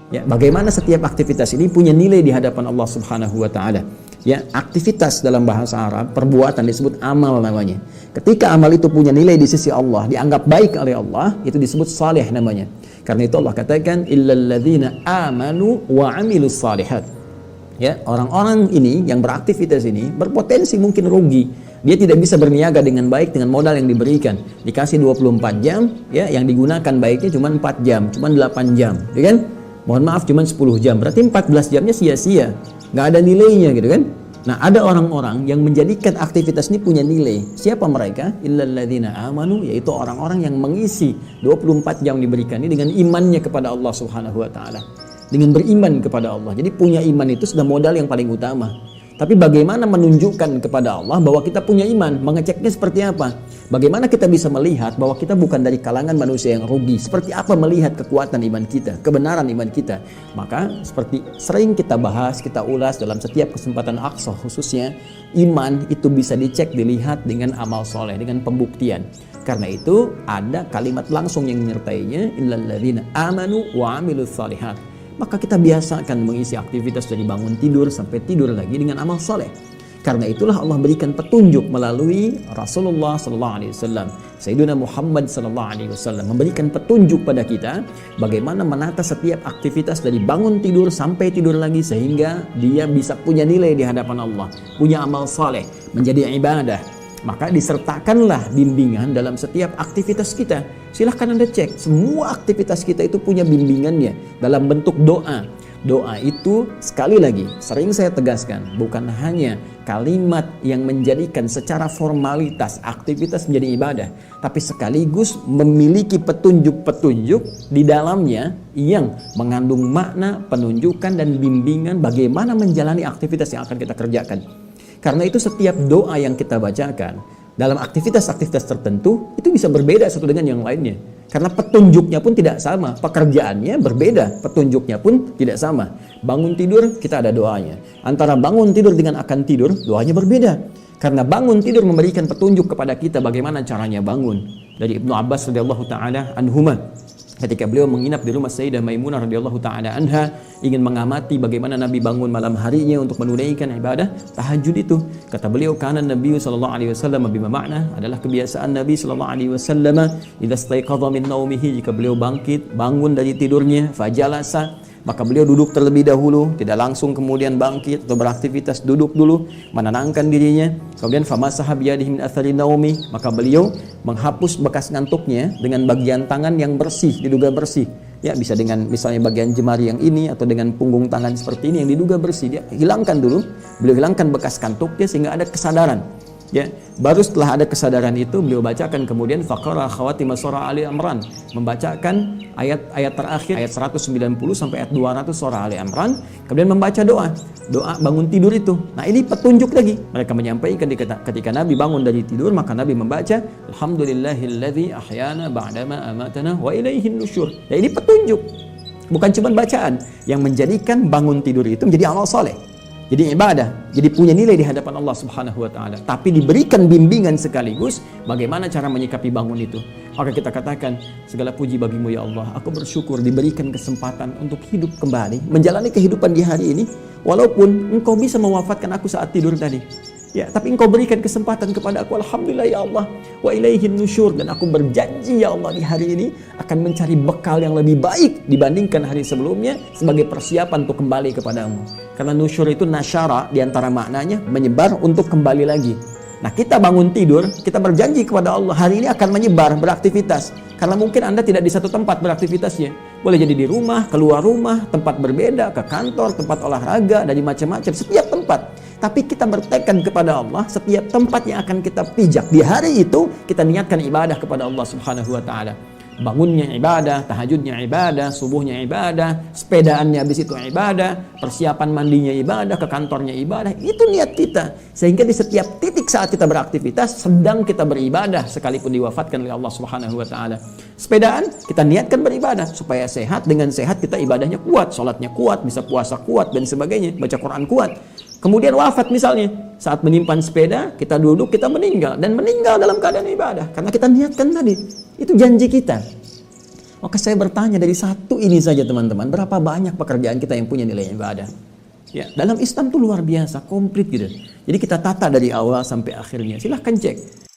Ya, bagaimana setiap aktivitas ini punya nilai di hadapan Allah Subhanahu wa taala. Ya, aktivitas dalam bahasa Arab, perbuatan disebut amal namanya. Ketika amal itu punya nilai di sisi Allah, dianggap baik oleh Allah, itu disebut saleh namanya. Karena itu Allah katakan illal ladzina amanu wa amilus shalihat. Ya, orang-orang ini yang beraktivitas ini berpotensi mungkin rugi. Dia tidak bisa berniaga dengan baik dengan modal yang diberikan. Dikasih 24 jam, ya, yang digunakan baiknya cuma 4 jam, cuma 8 jam, ya kan? Mohon maaf cuma 10 jam, berarti 14 jamnya sia-sia, nggak ada nilainya gitu kan. Nah, ada orang-orang yang menjadikan aktivitas ini punya nilai. Siapa mereka? Illal ladzina amanu, yaitu orang-orang yang mengisi 24 jam diberikan ini dengan imannya kepada Allah Subhanahu wa taala. Dengan beriman kepada Allah. Jadi punya iman itu sudah modal yang paling utama. Tapi bagaimana menunjukkan kepada Allah bahwa kita punya iman? Mengeceknya seperti apa? Bagaimana kita bisa melihat bahwa kita bukan dari kalangan manusia yang rugi? Seperti apa melihat kekuatan iman kita, kebenaran iman kita? Maka seperti sering kita bahas, kita ulas dalam setiap kesempatan Aqsa khususnya, iman itu bisa dicek, dilihat dengan amal soleh, dengan pembuktian. Karena itu ada kalimat langsung yang menyertainya, illal ladzina amanu wa amilus shalihat. Maka kita biasakan mengisi aktivitas dari bangun tidur sampai tidur lagi dengan amal soleh. Karena itulah Allah berikan petunjuk melalui Rasulullah SAW, Sayyidina Muhammad SAW, memberikan petunjuk pada kita bagaimana menata setiap aktivitas dari bangun tidur sampai tidur lagi sehingga dia bisa punya nilai di hadapan Allah, punya amal soleh, menjadi ibadah. Maka disertakanlah bimbingan dalam setiap aktivitas kita. Silahkan Anda cek, semua aktivitas kita itu punya bimbingannya dalam bentuk doa. Doa itu sekali lagi, sering saya tegaskan, bukan hanya kalimat yang menjadikan secara formalitas aktivitas menjadi ibadah, tapi sekaligus memiliki petunjuk-petunjuk di dalamnya yang mengandung makna, penunjukan dan bimbingan bagaimana menjalani aktivitas yang akan kita kerjakan. Karena itu setiap doa yang kita bacakan dalam aktivitas-aktivitas tertentu itu bisa berbeda satu dengan yang lainnya. Karena petunjuknya pun tidak sama, pekerjaannya berbeda, petunjuknya pun tidak sama. Bangun tidur kita ada doanya. Antara bangun tidur dengan akan tidur, doanya berbeda. Karena bangun tidur memberikan petunjuk kepada kita bagaimana caranya bangun. Dari Ibnu Abbas radhiyallahu taala anhuma, ketika beliau menginap di rumah Sayyidah Maimunah radhiyallahu taala anha, ingin mengamati bagaimana Nabi bangun malam harinya untuk menunaikan ibadah tahajud itu. Kata beliau, kana Nabi sallallahu alaihi wasallam bima makna, adalah kebiasaan Nabi sallallahu alaihi wasallam idza staiqadha min naumihi, jika beliau bangun dari tidurnya, fajalasa, maka beliau duduk terlebih dahulu, tidak langsung kemudian bangkit atau beraktivitas, duduk dulu, menenangkan dirinya. Kemudian famasaha biyadihi min athari naumi, maka beliau menghapus bekas ngantuknya dengan bagian tangan yang bersih, diduga bersih. Ya, bisa dengan misalnya bagian jemari yang ini atau dengan punggung tangan seperti ini yang diduga bersih, dia hilangkan dulu. Beliau hilangkan bekas kantuknya sehingga ada kesadaran. Ya, baru setelah ada kesadaran itu beliau bacakan kemudian faqara khawatim surah Ali Imran, membacakan ayat-ayat terakhir, ayat 190 sampai ayat 200 surah Ali Imran, kemudian membaca doa bangun tidur itu. Nah, ini petunjuk lagi. Mereka menyampaikan ketika Nabi bangun dari tidur, maka Nabi membaca alhamdulillahilladzi ahyana ba'dama amatana wa ilaihin nusyur. Ya, ini petunjuk. Bukan cuma bacaan yang menjadikan bangun tidur itu menjadi amal soleh, jadi ibadah, jadi punya nilai di hadapan Allah Subhanahu wa taala. Tapi diberikan bimbingan sekaligus bagaimana cara menyikapi bangun itu. Maka kita katakan, segala puji bagimu ya Allah, aku bersyukur diberikan kesempatan untuk hidup kembali, menjalani kehidupan di hari ini, walaupun engkau bisa mewafatkan aku saat tidur tadi. Ya, tapi engkau berikan kesempatan kepada aku, alhamdulillah ya Allah, wa ilaihin nusyur, dan aku berjanji ya Allah di hari ini akan mencari bekal yang lebih baik dibandingkan hari sebelumnya sebagai persiapan untuk kembali kepadamu. Karena nusyur itu nasyara, diantara maknanya menyebar untuk kembali lagi. Nah, kita bangun tidur, kita berjanji kepada Allah hari ini akan menyebar, beraktivitas. Karena mungkin Anda tidak di satu tempat beraktivitasnya. Boleh jadi di rumah, keluar rumah, tempat berbeda, ke kantor, tempat olahraga, dari macam-macam, setiap tempat. Tapi kita bertekad kepada Allah, setiap tempat yang akan kita pijak di hari itu, kita niatkan ibadah kepada Allah Subhanahu wa taala. Bangunnya ibadah, tahajudnya ibadah, subuhnya ibadah, sepedaannya habis itu ibadah, persiapan mandinya ibadah, ke kantornya ibadah. Itu niat kita. Sehingga di setiap titik saat kita beraktivitas, sedang kita beribadah sekalipun diwafatkan oleh Allah Subhanahu wa taala. Sepedaan, kita niatkan beribadah supaya sehat, dengan sehat kita ibadahnya kuat, sholatnya kuat, bisa puasa kuat dan sebagainya, baca Quran kuat. Kemudian wafat misalnya, saat menyimpan sepeda, kita duduk, kita meninggal, dan meninggal dalam keadaan ibadah karena kita niatkan tadi. Itu janji kita. Maka saya bertanya dari satu ini saja teman-teman, berapa banyak pekerjaan kita yang punya nilai ibadah? Ya, dalam Islam tuh luar biasa, komplit gitu. Jadi kita tata dari awal sampai akhirnya. Silahkan cek.